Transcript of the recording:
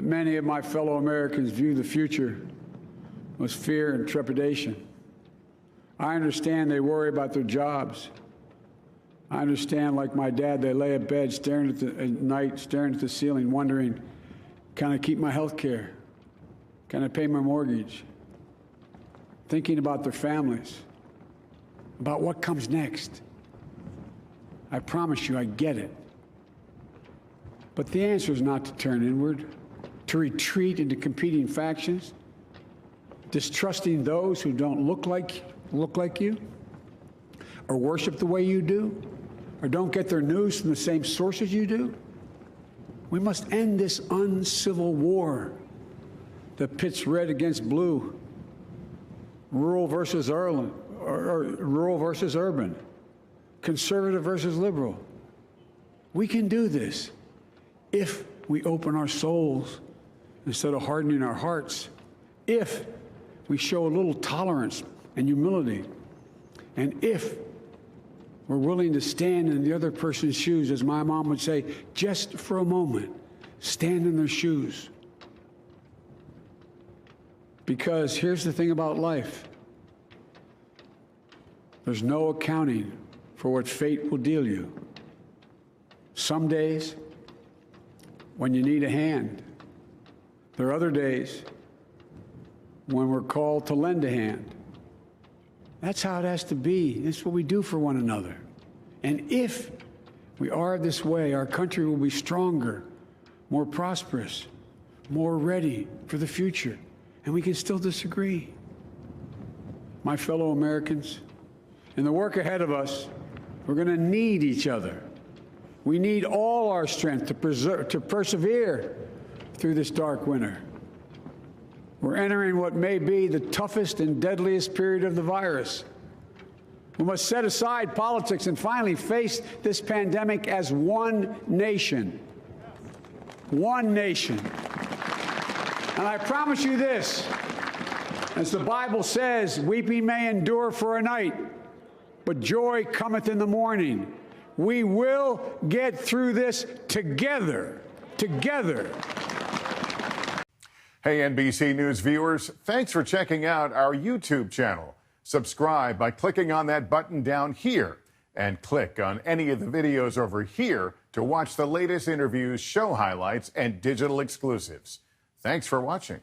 many of my fellow Americans view the future with fear and trepidation. I understand they worry about their jobs. I understand, like my dad, they lay at bed at night, staring at the ceiling, wondering, can I keep my health care? Can I pay my mortgage? Thinking about their families, about what comes next. I promise you, I get it. But the answer is not to turn inward, to retreat into competing factions, distrusting those who don't look like you, or worship the way you do, or don't get their news from the same sources you do. We must end this uncivil war that pits red against blue, rural versus urban, conservative versus liberal. We can do this if we open our souls instead of hardening our hearts, if we show a little tolerance and humility, and if we're willing to stand in the other person's shoes, as my mom would say, just for a moment, stand in their shoes. Because here's the thing about life. There's no accounting for what fate will deal you. Some days, when you need a hand. There are other days when we're called to lend a hand. That's how it has to be. That's what we do for one another. And if we are this way, our country will be stronger, more prosperous, more ready for the future. And we can still disagree. My fellow Americans, in the work ahead of us, we're going to need each other. We need all our strength to persevere through this dark winter. We're entering what may be the toughest and deadliest period of the virus. We must set aside politics and finally face this pandemic as one nation. One nation. And I promise you this, as the Bible says, weeping may endure for a night, but joy cometh in the morning. We will get through this together. Together. Hey, NBC News viewers, thanks for checking out our YouTube channel. Subscribe by clicking on that button down here and click on any of the videos over here to watch the latest interviews, show highlights, and digital exclusives. Thanks for watching.